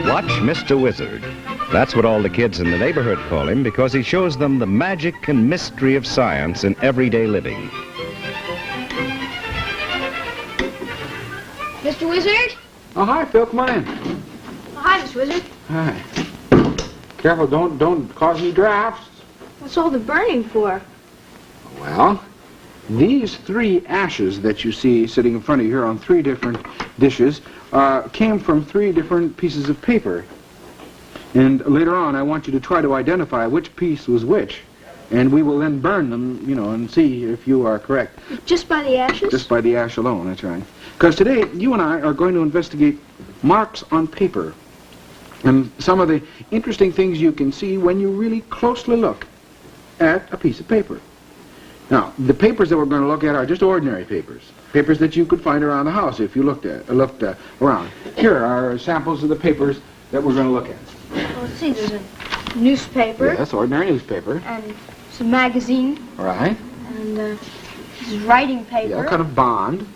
Watch Mr. Wizard. That's what all the kids in the neighborhood call him because he shows them the magic and mystery of science in everyday living. Mr. Wizard? Oh, hi, Phil. Come on in. Oh, hi, Mr. Wizard. Hi. Careful, don't cause any drafts. What's all the burning for? Well, these three ashes that you see sitting in front of you here on three different dishes came from three different pieces of paper. And later on, I want you to try to identify which piece was which. And we will then burn them, you know, and see if you are correct. Just by the ashes? Just by the ash alone, that's right. Because today, you and I are going to investigate marks on paper. And some of the interesting things you can see when you really closely look at a piece of paper. Now, the papers that we're going to look at are just ordinary papers. Papers that you could find around the house if you looked around. Here are samples of the papers that we're going to look at. Well, let's see, there's a newspaper. Yes, ordinary newspaper. And some magazine. All right. And this is writing paper. Yeah, kind of bond.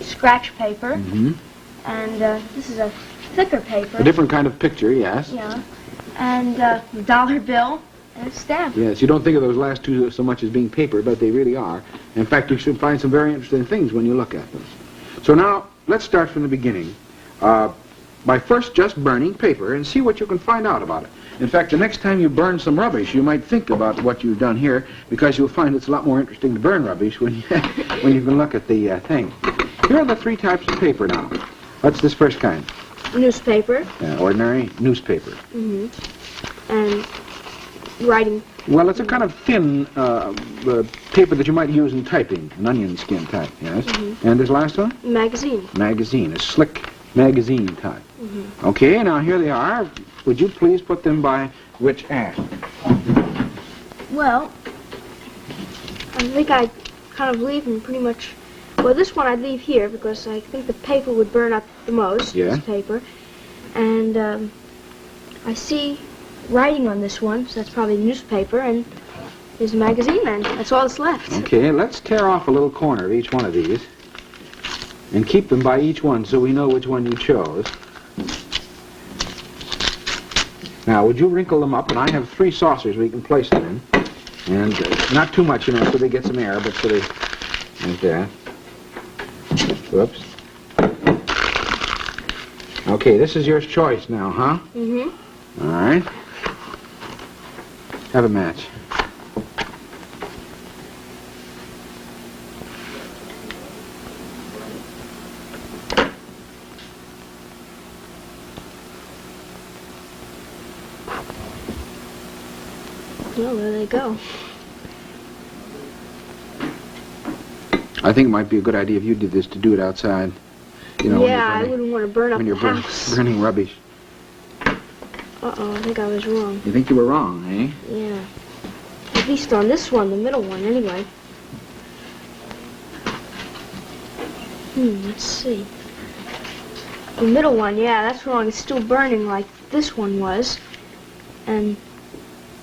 Scratch paper. Mm-hmm. And this is a thicker paper. A different kind of picture, yes. Yeah. And a dollar bill and a stamp. Yes, you don't think of those last two so much as being paper, but they really are. In fact, you should find some very interesting things when you look at them. So now, let's start from the beginning. By first just burning paper and see what you can find out about it. In fact, the next time you burn some rubbish, you might think about what you've done here, because you'll find it's a lot more interesting to burn rubbish when you, when you can look at the thing. Here are the three types of paper now. What's this first kind? Newspaper. Ordinary newspaper. Mm-hmm. And writing. Well, it's a kind of thin paper that you might use in typing, an onion skin type, yes? Mm-hmm. And this last one? Magazine. Magazine, a slick magazine type. Mm-hmm. Okay, now here they are. Would you please put them by which ash? Well, I think I'd kind of leave them pretty much. Well, this one I'd leave here because I think the paper would burn up the most. Yeah. This paper. And I see writing on this one, so that's probably newspaper, and there's a magazine then. That's all that's left. Okay, let's tear off a little corner of each one of these and keep them by each one so we know which one you chose. Now, would you wrinkle them up? And I have three saucers we can place them in. And not too much, you know, so they get some air, but so they, like that. Whoops. Okay, this is your choice now, huh? Mm-hmm. All right. Have a match. Well, there they go. I think it might be a good idea if you did this to do it outside. You know, Yeah, I wouldn't want to burn up when the you're house. burning rubbish. Uh-oh, I think I was wrong. You think you were wrong, eh? Yeah. At least on this one, the middle one, anyway. Let's see. The middle one, yeah, that's wrong. It's still burning like this one was. And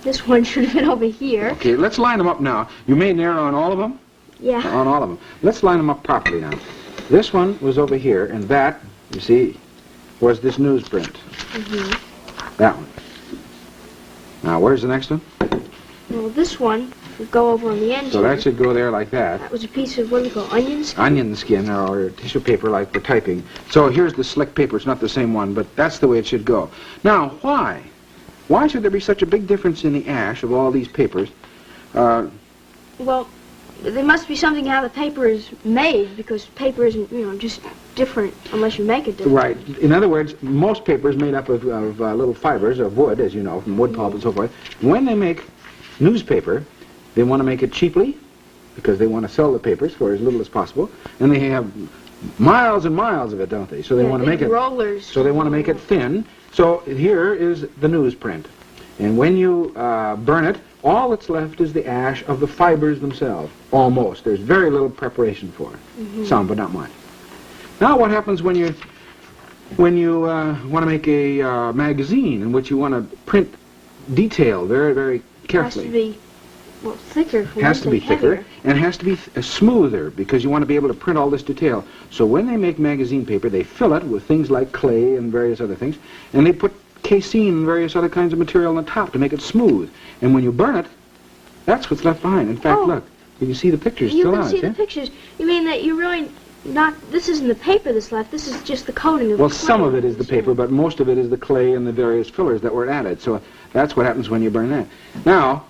this one should have been over here. Okay, let's line them up now. You made an error on all of them? Yeah. On all of them. Let's line them up properly now. This one was over here, and that, you see, was this newsprint. Mm-hmm. That one. Now, where's the next one? Well, this one would go over on the end. So here. that should go there like that. That was a piece of, what do we call, onion skin? Onion skin or tissue paper like for typing. So here's the slick paper. It's not the same one, but that's the way it should go. Now, why? Why should there be such a big difference in the ash of all these papers? Well, there must be something how the paper is made, because paper isn't, you know, just different unless you make it different. Right. In other words, most paper is made up of little fibers of wood, as you know, from wood pulp and so forth. When they make newspaper, they want to make it cheaply, because they want to sell the papers for as little as possible, and they have miles and miles of it, don't they? So they want to make it rollers. So they want to make it thin. So here is the newsprint, and when you burn it, all that's left is the ash of the fibers themselves. Almost. There's very little preparation for it. Mm-hmm. Some, but not much. Now, what happens when you want to make a magazine in which you want to print detail, very, very carefully. It has to be, well, thicker. For Has to be thicker, heavier. and it has to be smoother, because you want to be able to print all this detail. So when they make magazine paper, they fill it with things like clay and various other things, and they put casein and various other kinds of material on the top to make it smooth. And when you burn it, that's what's left behind. In fact, Oh. look, you can see the pictures You still can on see it. the Yeah? pictures. You mean that you're really not, this isn't the paper that's left, this is just the coating of Well, the clay. some of it is the paper, but most of it is the clay and the various fillers that were added. So that's what happens when you burn that. Now,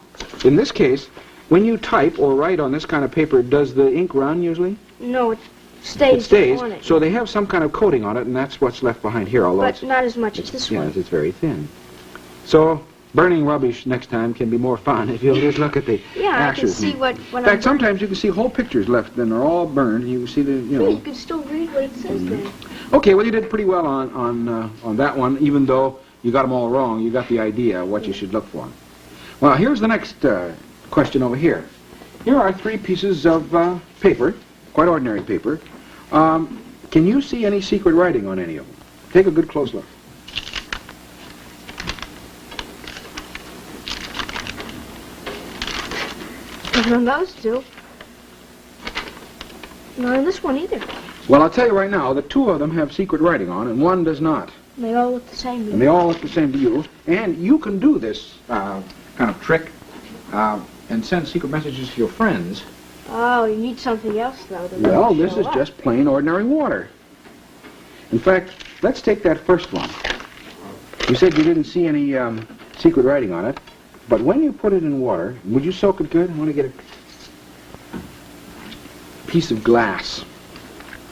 in this case, when you type or write on this kind of paper, does the ink run usually? No, it stays, It stays. on it. So they have some kind of coating on it, and that's what's left behind here, although But it's, not as much as this one. yes, it's very thin. So burning rubbish next time can be more fun if you'll just look at the Yeah, I can ashes. see what In I'm fact, sometimes you can see whole pictures left, and they're all burned. You can see the, Yeah, you can still read what it says there. Okay, well, you did pretty well on that one, even though you got them all wrong. You got the idea of what you should look for. Well, here's the next question over here. Here are 3 pieces of paper, quite ordinary paper. Can you see any secret writing on any of them? Take a good close look. Not on those two. Not on this one either. Well, I'll tell you right now that 2 of them have secret writing on, and 1 does not. They all look the same to And me. they all look the same to you. And you can do this kind of trick and send secret messages to your friends. Oh, you need something else, though. To Well, really this show is up. just plain ordinary water. In fact, let's take that first one. You said you didn't see any secret writing on it, but when you put it in water, would you soak it good? I want to get a piece of glass.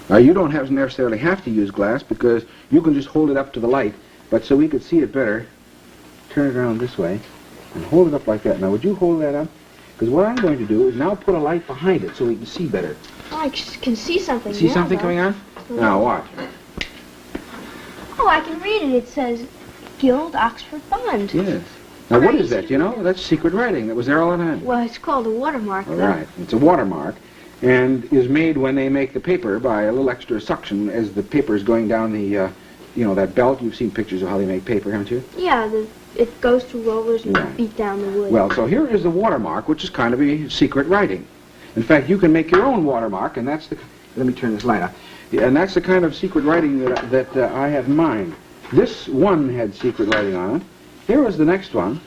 Now, you don't necessarily have to use glass, because you can just hold it up to the light, but so we could see it better, turn it around this way and hold it up like that. Now, would you hold that up? Because what I'm going to do is now put a light behind it so we can see better. Oh, I can see something. See now, something though. coming on? Now, watch. Oh, I can read it. It says Guild Oxford Bond. Yes. Now, what is that? You know, that's secret writing that was there all the time. Well, it's called a watermark, All though. right. It's a watermark, and is made when they make the paper by a little extra suction as the paper is going down the, that belt. You've seen pictures of how they make paper, haven't you? Yeah, it goes through rollers and Right. beat down the wood. Well, so here is the watermark, which is kind of a secret writing. In fact, you can make your own watermark, and that's the... Let me turn this light on. Yeah, and that's the kind of secret writing that I have in mind. This one had secret writing on it. Here is the next one.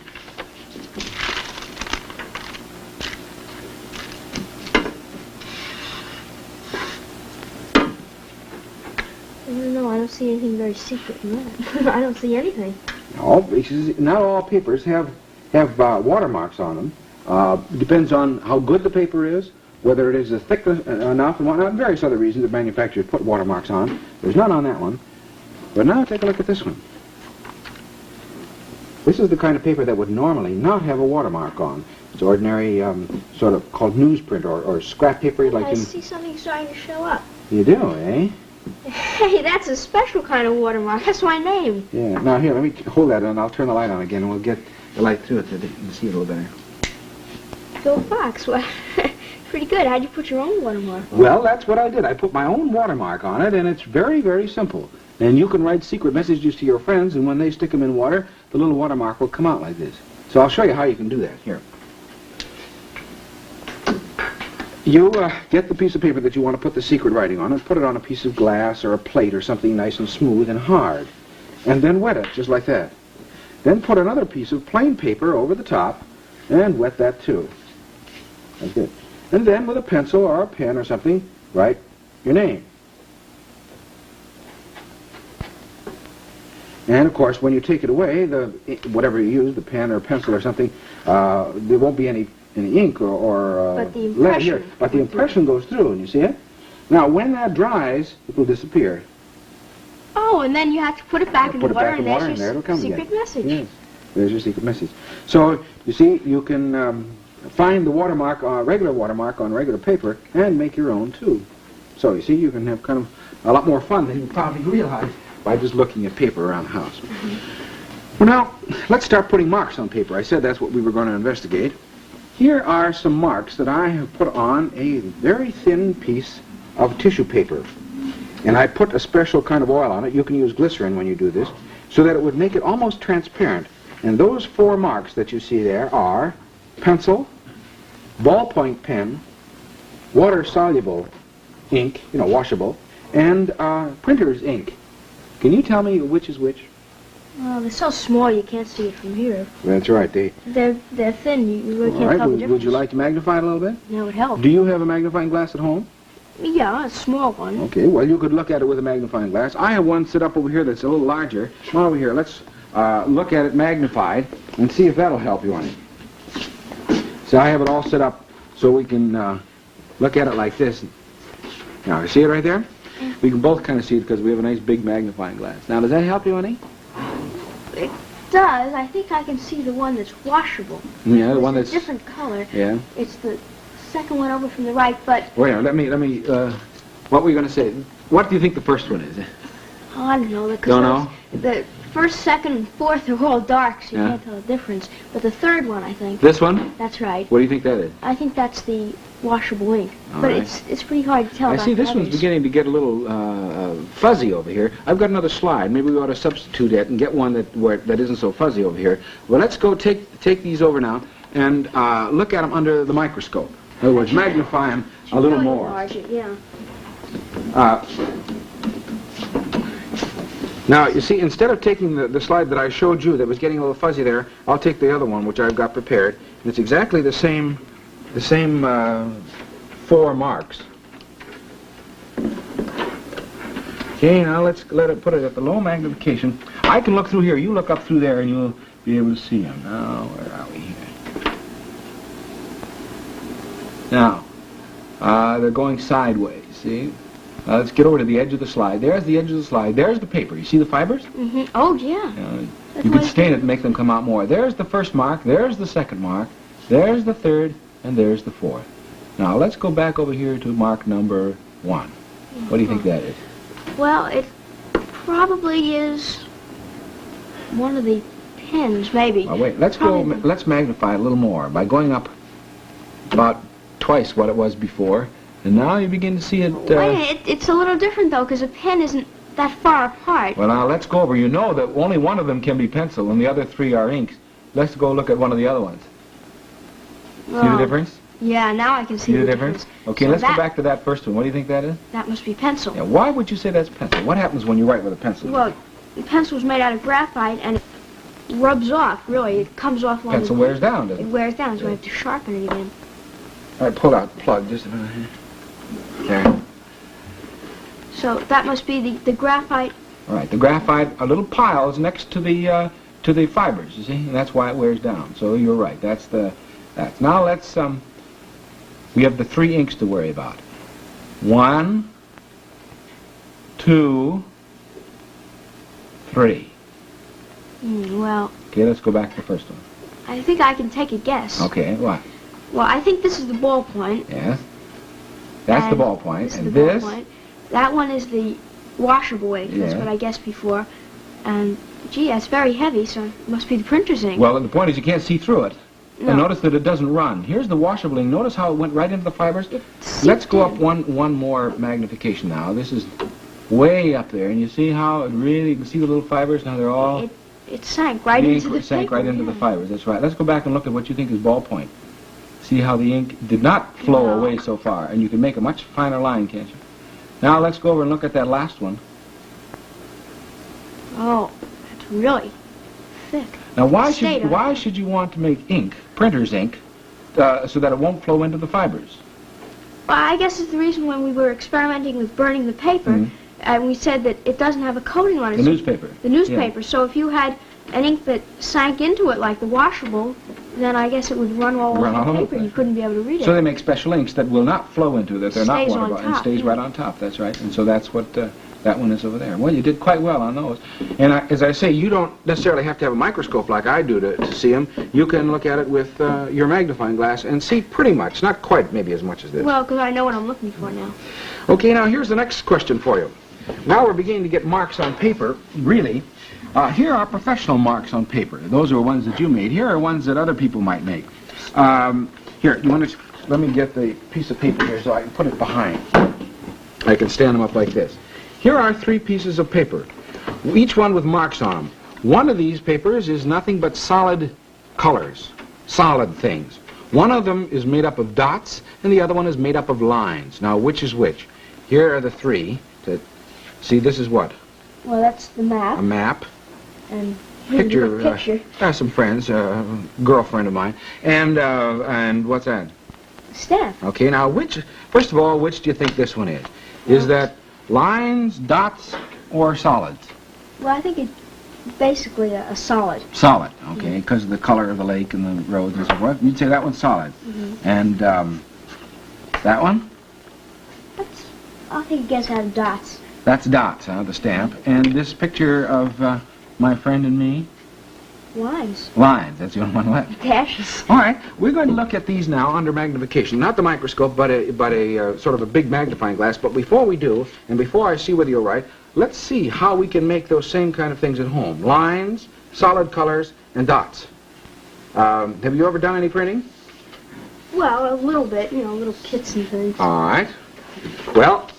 No, I don't see anything very secret in that. I don't see anything. Not all papers have watermarks on them. Depends on how good the paper is, whether it is thick enough, and whatnot, and various other reasons that manufacturers put watermarks on. There's none on that one. But now take a look at this one. This is the kind of paper that would normally not have a watermark on. It's ordinary, sort of called newsprint or scrap paper. Like I see something starting to show up. You do, eh? Hey, that's a special kind of watermark. That's my name. Yeah. Now here, let me hold that, and I'll turn the light on again, and we'll get the light through it so that you can see it a little better. Phil Fox. Well, pretty good. How'd you put your own watermark on? Well, that's what I did. I put my own watermark on it, and it's very, very simple. And you can write secret messages to your friends, and when they stick them in water, the little watermark will come out like this. So I'll show you how you can do that. Here. You get the piece of paper that you want to put the secret writing on and put it on a piece of glass or a plate or something nice and smooth and hard. And then wet it, just like that. Then put another piece of plain paper over the top and wet that too. That's good. And then with a pencil or a pen or something, write your name. And of course, when you take it away, whatever you use, the pen or pencil or something, there won't be any ink or But the lead here. impression But the impression goes through, and you see it? Now, when that dries, it will disappear. Oh, and then you have to put it back in the Put it water, back in and water, and there's there your it'll come secret again. message. Yes, there's your secret message. So, you see, you can find the watermark, regular watermark on regular paper, and make your own, too. So, you see, you can have kind of a lot more fun than you probably realize by just looking at paper around the house. Well, now, let's start putting marks on paper. I said that's what we were going to investigate. Here are some marks that I have put on a very thin piece of tissue paper. And I put a special kind of oil on it. You can use glycerin when you do this, so that it would make it almost transparent. And those 4 marks that you see there are pencil, ballpoint pen, water-soluble ink, washable, and printer's ink. Can you tell me which is which? Well, they're so small you can't see it from here. That's right. They're thin. You really All can't right. tell the difference. Would you like to magnify it a little bit? That would help. Do you have a magnifying glass at home? Yeah, a small one. Okay, well, you could look at it with a magnifying glass. I have one set up over here that's a little larger. Come on over here. Let's look at it magnified and see if that'll help you on it. So I have it all set up so we can look at it like this. Now, you see it right there? We can both kind of see it because we have a nice big magnifying glass. Now, does that help you any? It does. I think I can see the one that's washable. Yeah, the one It's that's... a different color. Yeah. It's the second one over from the right, but Wait, let me, what were you going to say? What do you think the first one is? I don't know. Don't know? The first, second, and fourth are all dark, so you Yeah. can't tell the difference. But the third one, I think. This one? That's right. What do you think that is? I think that's the washable ink. All But right. it's pretty hard to tell. I about see the this one's others. beginning to get a little fuzzy over here. I've got another slide. Maybe we ought to substitute it and get one that isn't so fuzzy over here. Well, let's go take these over now and look at them under the microscope. In other words, magnify them a little Really more. enlarge it, yeah. Now, you see, instead of taking the slide that I showed you that was getting a little fuzzy there, I'll take the other one, which I've got prepared. And it's exactly the same 4 marks. Okay, now let's put it at the low magnification. I can look through here. You look up through there, and you'll be able to see them. Now, where are we here? Now, they're going sideways, see? Let's get over to the edge of the slide. There's the edge of the slide. There's the paper. You see the fibers? Mm-hmm. Oh, yeah. That's You why can stain it and make them come out more. There's the first mark. There's the second mark. There's the third. And there's the fourth. Now, let's go back over here to mark number 1. What do you think that is? Well, it probably is one of the pens, maybe. Oh, wait. Let's magnify it a little more by going up about twice what it was before. And now you begin to see it... Wait a minute, it's a little different, though, because a pen isn't that far apart. Well, now, let's go over. You know that only one of them can be pencil, and the other 3 are inks. Let's go look at one of the other ones. See the difference? Yeah, now I can see the difference? Okay, So let's go back to that first one. What do you think that is? That must be pencil. Yeah, why would you say that's pencil? What happens when you write with a pencil? Well, the pencil's made out of graphite, and it rubs off, really. It comes off along Pencil the... wears down, doesn't It it? wears down, so I have to sharpen it again. All right, pull out the plug just a minute here. There. So that must be the graphite. All right, the graphite, a little pile is next to the fibers, you see, and that's why it wears down. So you're right. That's. Now let's we have the 3 inks to worry about. 1, 2, 3. Well, Okay, let's go back to the first one. I think I can take a guess. Okay, what? Well, I think this is the ballpoint. Yes. That's the and ballpoint, This is and the this. ballpoint. That one is the washable ink. That's Yeah. what I guessed before. And gee, that's very heavy, so it must be the printer's ink. Well, the point is you can't see through it. No. And notice that it doesn't run. Here's the washable ink. Notice how it went right into the fibers. It Let's seeped go up in. one more magnification now. This is way up there, and you see how it really, you can see the little fibers, now they're all... It sank right the into ink the sank paper, right into the yeah. fibers, that's right. Let's go back and look at what you think is ballpoint. See how the ink did not flow No. away so far, and you can make a much finer line, can't you? Now let's go over and look at that last one. Oh, that's really thick. Now why Stayed on. should you want to make ink, printer's ink, so that it won't flow into the fibers? Well, I guess it's the reason when we were experimenting with burning the paper, Mhm. and we said that it doesn't have a coating on it. The so- newspaper. The newspaper. So if you had an ink that sank into it like the washable, then I guess it would run all Run all over the over the paper. place. You couldn't be able to read it. So they make special inks that will not flow into, that they're not Stays on water and top, stays yeah. right on top. That's right. And so that's what that one is over there. Well, you did quite well on those. And as I say, you don't necessarily have to have a microscope like I do to see them. You can look at it with your magnifying glass and see pretty much, not quite maybe as much as this. Well, because I know what I'm looking for now. Okay, now here's the next question for you. Now we're beginning to get marks on paper, really. Here are professional marks on paper. Those are ones that you made. Here are ones that other people might make. Here, you want to, let me get the piece of paper here so I can put it behind. I can stand them up like this. Here are 3 pieces of paper, each one with marks on them. One of these papers is nothing but solid colors, solid things. One of them is made up of dots, and the other one is made up of lines. Now, which is which? Here are the three. See, this is what? Well, that's the map. A map. And here's Picture. the picture. Some friends, girlfriend of mine, and what's that? Stamp. Okay, now first of all, which do you think this one is? Is that lines, dots, or solids? Well, I think it's basically a solid. Solid, okay, because of the color of the lake and the roads and so forth. You'd say that one's solid. And that one? I think it gets out of dots. That's dots, the stamp. And this picture of my friend and me? Lines. Lines, that's the only one left. Dashes. All right, we're going to look at these now under magnification. Not the microscope, but a sort of a big magnifying glass. But before we do, and before I see whether you're right, let's see how we can make those same kind of things at home. Lines, solid colors, and dots. Have you ever done any printing? Well, a little bit, little kits and things. All right. Well,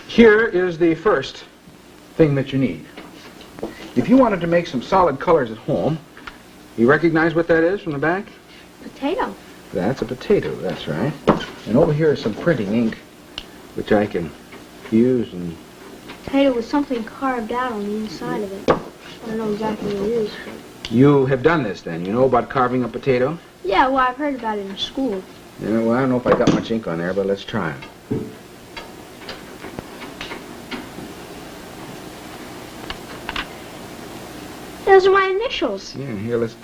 here is the first thing that you need. If you wanted to make some solid colors at home, you recognize what that is from the back? Potato. That's a potato, that's right. And over here is some printing ink, which I can use and... Potato with something carved out on the inside of it. I don't know exactly what it is. But... You have done this then? You know about carving a potato? Yeah, well, I've heard about it in school. Yeah, well, I don't know if I got much ink on there, but let's try it. Those are my initials. Yeah, here, let's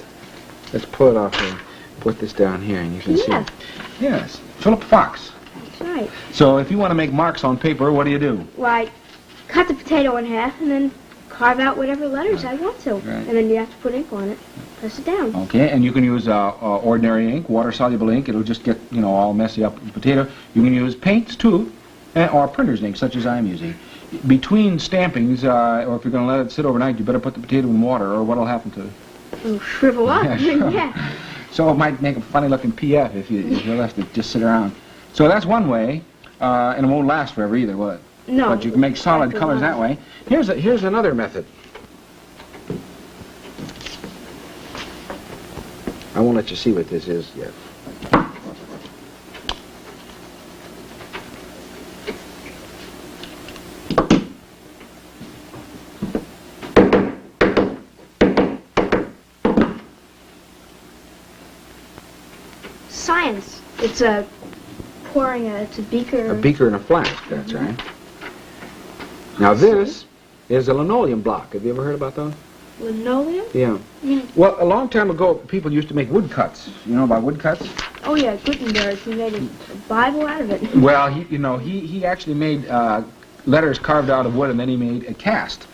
pull it off and put this down here, and you can see. Yes, Philip Fox. That's right. So if you want to make marks on paper, what do? Well, I cut the potato in half and then carve out whatever letters I want to. Right. And then you have to put ink on it. Press it down. Okay, and you can use ordinary ink, water-soluble ink. It'll just get, all messy up with the potato. You can use paints, too, or printer's ink, such as I'm using. Between stampings, or if you're going to let it sit overnight, you better put the potato in water, or what'll happen to it? It'll shrivel up. Yeah, sure. Yeah. So it might make a funny-looking PF if you left it just sit around. So that's one way, and it won't last forever either, will it? No. But you can make solid colors that way. Here's another method. I won't let you see what this is yet. Science. It's a beaker. A beaker and a flask, that's right. Now this is a linoleum block. Have you ever heard about those? Linoleum? Yeah. Well, a long time ago, people used to make woodcuts. You know about woodcuts? Oh yeah, Gutenberg. He made a Bible out of it. Well, he actually made letters carved out of wood, and then he made a cast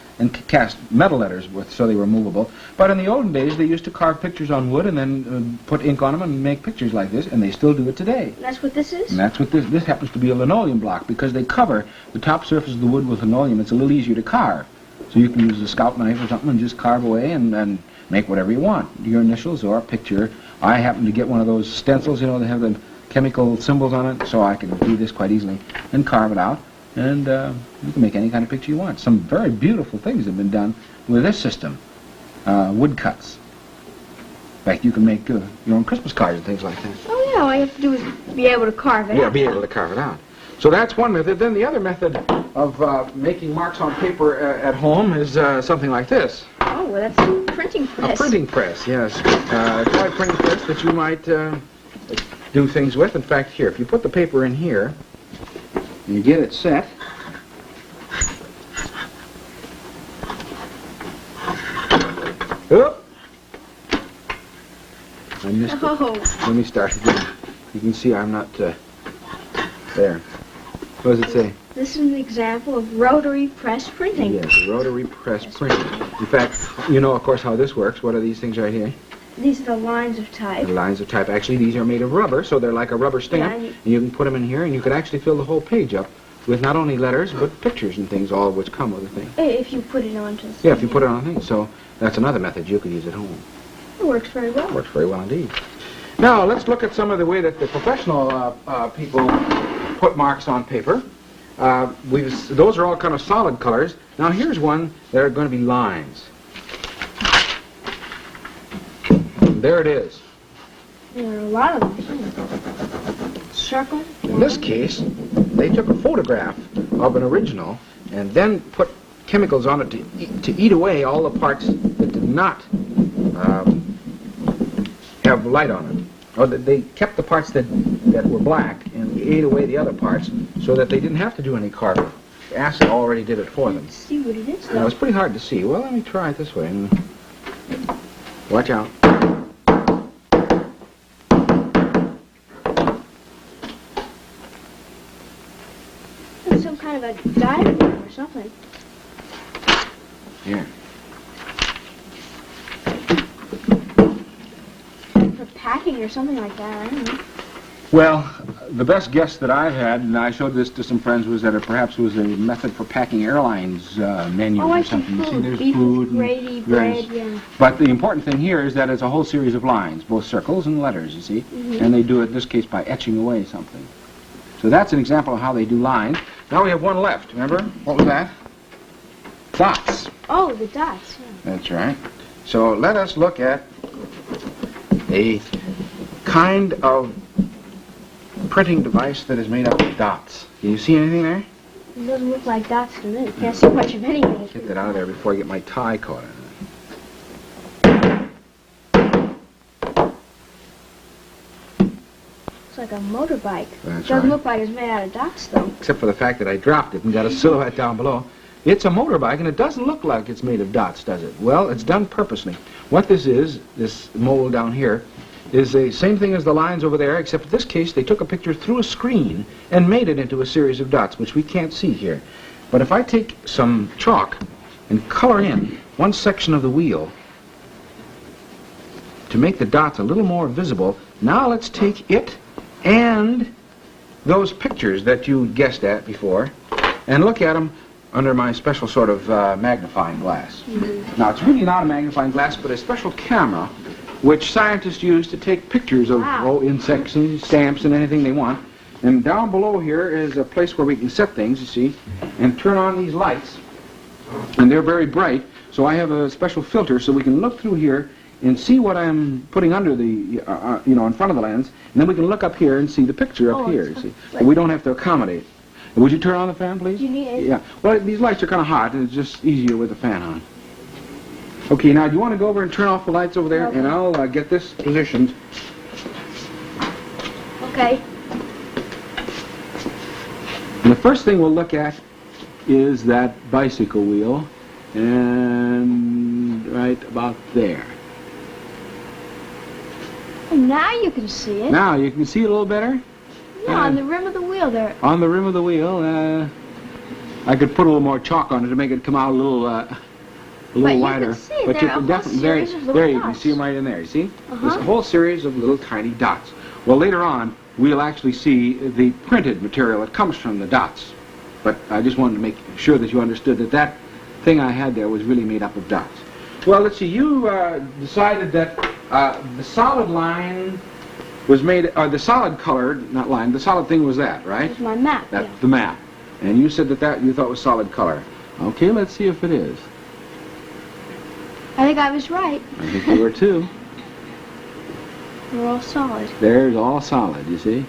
metal letters so they were movable. But in the olden days, they used to carve pictures on wood and then put ink on them and make pictures like this, and they still do it today. That's what this is? And that's what this happens to be, a linoleum block, because they cover the top surface of the wood with linoleum. It's a little easier to carve. So you can use a scout knife or something and just carve away and make whatever you want, your initials or a picture. I happen to get one of those stencils, they have the chemical symbols on it, so I can do this quite easily and carve it out. And you can make any kind of picture you want. Some very beautiful things have been done with this system, woodcuts. In fact, you can make your own Christmas cards and things like that. Oh yeah, all you have to do is be able to carve it out. Yeah, be able to carve it out. So that's one method. Then the other method of making marks on paper at home is something like this. Oh, well, that's a printing press. A printing press, yes. A toy printing press that you might do things with. In fact, here, if you put the paper in here, and you get it set, oh, I missed it. Oh. Let me start again. You can see I'm not there. What does it say? This is an example of rotary press printing. Yes, rotary press printing. In fact, you know, of course, how this works. What are these things right here? These are the lines of type. The lines of type. Actually, these are made of rubber, so they're like a rubber stamp. Yeah, and you can put them in here, and you could actually fill the whole page up with not only letters, but pictures and things, all of which come with the thing. If you put it onto the Yeah, if you put it on a thing. So that's another method you could use at home. It works very well. Works very well indeed. Now, let's look at some of the way that the professional people put marks on paper. Those are all kind of solid colors. Now, here's one that are going to be lines. There it is. There are a lot of them. Circle. In this case, they took a photograph of an original and then put chemicals on it to eat away all the parts that did not have light on it. Or that they kept the parts that were black and ate away the other parts so that they didn't have to do any carving. The acid already did it for them. Let's see what it is, Now, though. it's pretty hard to see. Well, let me try it this way. Watch out. It's some kind of a diagram or something. Here. For packing or something like that. I don't know. Well, the best guess that I've had, and I showed this to some friends, was that it perhaps was a method for packing airlines menus Oh, I or see something. You see, food. there's Beef food with and gravy, various- bread, yeah. But the important thing here is that it's a whole series of lines, both circles and letters, you see. Mhm. And they do it, in this case, by etching away something. So that's an example of how they do lines. Now we have one left, remember? What was that? Dots. Oh, the dots, yeah. That's right. So let us look at a kind of printing device that is made up of dots. Can you see anything there? It doesn't look like dots to me. Can't see much of anything. Get that out of there before I get my tie caught in it. It's like a motorbike. That's It doesn't right. look like it's made out of dots, though. Except for the fact that I dropped it and got a silhouette down below. It's a motorbike, and it doesn't look like it's made of dots, does it? Well, it's done purposely. What this is, this mold down here, is the same thing as the lines over there, except in this case they took a picture through a screen and made it into a series of dots, which we can't see here. But if I take some chalk and color in one section of the wheel to make the dots a little more visible, now let's take it and those pictures that you guessed at before and look at them under my special sort of magnifying glass. Now, it's really not a magnifying glass, but a special camera which scientists use to take pictures of Wow. insects and stamps and anything they want. And down below here is a place where we can set things, you see, and turn on these lights. And they're very bright, so I have a special filter so we can look through here and see what I'm putting under the, you know, in front of the lens. And then we can look up here and see the picture up Oh, here, it's you see. like- We don't have to accommodate. Would you turn on the fan, please? You need it? Yeah. Well, these lights are kind of hot, and it's just easier with the fan on. Okay, now do you want to go over and turn off the lights over there, Okay. and I'll get this positioned. Okay. And the first thing we'll look at is that bicycle wheel, and right about there. Oh, now you can see it. Now you can see it a little better Yeah, on the rim of the wheel there. on the rim of the wheel. I could put a little more chalk on it to make it come out a little But you can wider. see it. There are a whole definitely series of little there you can dots. see them right in there. You see? Uh-huh. There's a whole series of little tiny dots. Well, later on we'll actually see the printed material that comes from the dots. But I just wanted to make sure that you understood that that thing I had there was really made up of dots. Well, let's see. You decided that the solid line was made, or the solid color, not line, the solid thing was that, right? There's my map. That's Yeah. the map. And you said that you thought was solid color. Okay, let's see if it is. I think I was right. I think you were too. We're all solid. There's all solid, you see.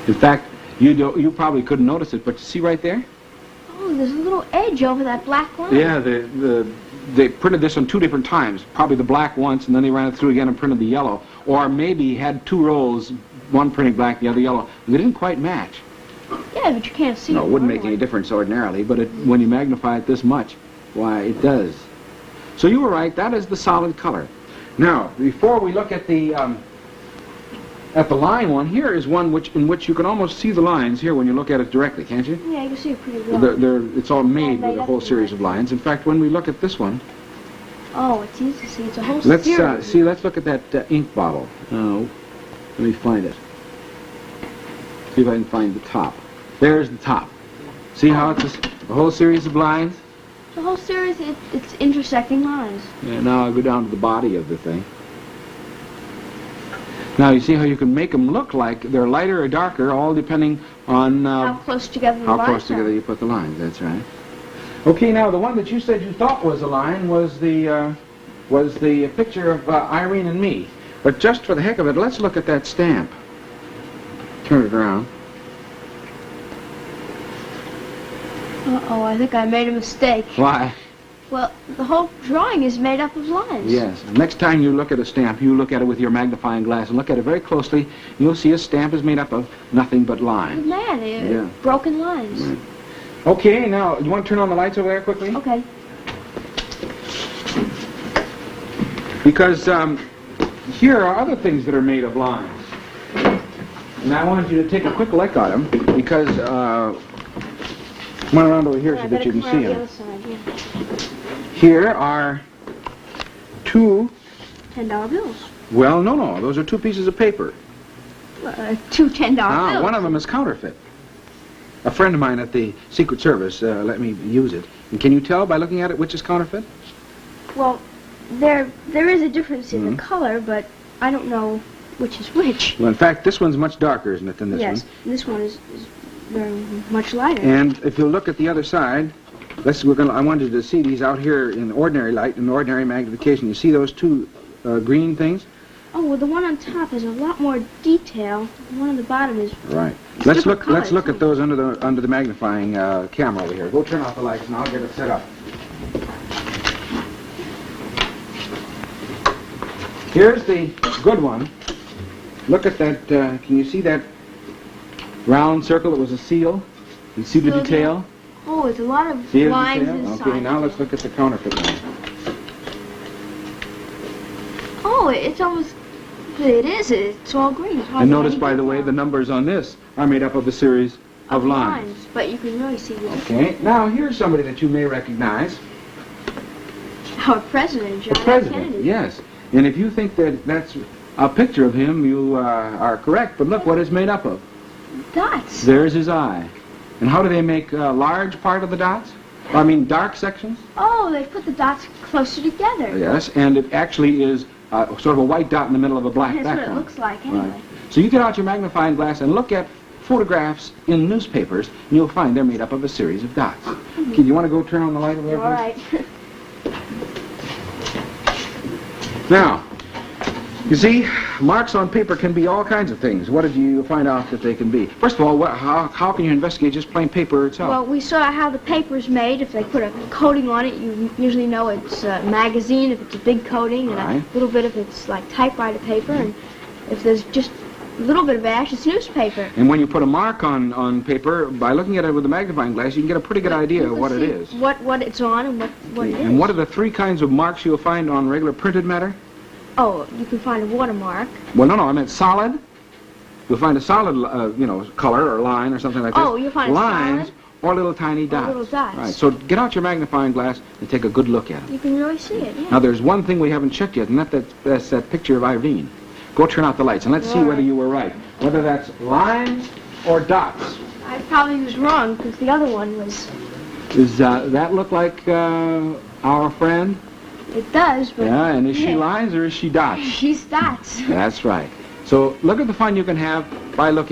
In fact, you probably couldn't notice it, but you see right there? Oh, there's a little edge over that black line. Yeah, they printed this on 2 different times. Probably the black once, and then they ran it through again and printed the yellow. Or maybe had 2 rolls, one printing black, the other yellow. They didn't quite match. Yeah, but you can't see No, it. it wouldn't make any difference ordinarily, but when you magnify it this much, why, it does. So you were right, that is the solid color. Now, before we look at the line one, here is one in which you can almost see the lines here when you look at it directly, can't you? Yeah, you can see it pretty well. It's all made made with a up whole of series lines. of lines. In fact, when we look at this one, Oh, it's easy to see. It's a whole let's series. let's look at that ink bottle. Oh, let me find it. See if I can find the top. There's the top. See how it's a whole series of lines? The whole series, it's intersecting lines. Yeah, now I'll go down to the body of the thing. Now you see how you can make them look like they're lighter or darker, all depending on How close together the how lines close together you put the lines. That's right. Okay, now the one that you said you thought was a line was the picture of Irene and me. But just for the heck of it, let's look at that stamp. Turn it around. Uh-oh, I think I made a mistake. Why? Well, the whole drawing is made up of lines. Yes. Next time you look at a stamp, you look at it with your magnifying glass and look at it very closely. You'll see a stamp is made up of nothing but lines. Man, Yeah. broken lines. Right. Okay, now, you want to turn on the lights over there quickly? Okay. Because here are other things that are made of lines. And I wanted you to take a quick look at them because, come on around over here so that you can see them. Here are two, $10 bills. well, no, those are two pieces of paper. Two $10 Ah, bills. one of them is counterfeit. A friend of mine at the Secret Service let me use it. And can you tell by looking at it which is counterfeit? Well, there is a difference in Mhm. the color, but I don't know which is which. Well, in fact, this one's much darker, isn't it, than this Yes, one? this one is very much lighter. And if you look at the other side, I wanted you to see these out here in ordinary light and ordinary magnification. You see those two green things? Oh, well, the one on top has a lot more detail. The one on the bottom is... Right. It's Let's different look. Let's colors, look too. at those under the magnifying camera over here. Go turn off the lights, and I'll get it set up. Here's the good one. Look at that. Can you see that round circle that was a seal? You see the Seal detail? Oh, it's a lot of See the lines detail? inside. Okay, now let's look at the counterfeit one. Oh, it's almost... It is. It's all green. It's And hardly notice, any by the way, detail. the numbers on this are made up of a series of lines. But you can really see the Okay, now here's somebody that you may recognize. Our president, John The F. president, Kennedy. yes. And if you think that that's a picture of him, you are correct. But look what it's made up of. Dots. There's his eye. And how do they make a large part of the dots? I mean, dark sections? Oh, they put the dots closer together. Yes, and it actually is sort of a white dot in the middle of a black That's what it background. looks like anyway. Right. So you get out your magnifying glass and look at photographs in newspapers, and you'll find they're made up of a series of dots. Okay, you want to go turn on the light over there? All please? right. Now, you see, marks on paper can be all kinds of things. What did you find out that they can be? First of all, how can you investigate just plain paper itself? Well, we saw how the paper's made. If they put a coating on it, you usually know it's a magazine, if it's a big coating, and Right. a little bit if it's like typewriter paper, and if there's just a little bit of ash, it's newspaper. And when you put a mark on paper, by looking at it with a magnifying glass, you can get a pretty good idea You of can what it see is. What it's on and what it is. And what are the three kinds of marks you'll find on regular printed matter? Oh, you can find a watermark. Well, no, I meant solid. You'll find a solid, color or line or something like this. Oh, you'll find a lines solid? or little tiny dots. little dots. Right. So get out your magnifying glass and take a good look at them. You can really see it, yeah. Now, there's one thing we haven't checked yet, and that's that picture of Irene. Go turn out the lights, and let's see All whether right. you were right. Whether that's lines or dots. I probably was wrong, because the other one was... Does that look like our friend? It does, but... Yeah, and is she lines or is she dots? She's dots. That's right. So look at the fun you can have by looking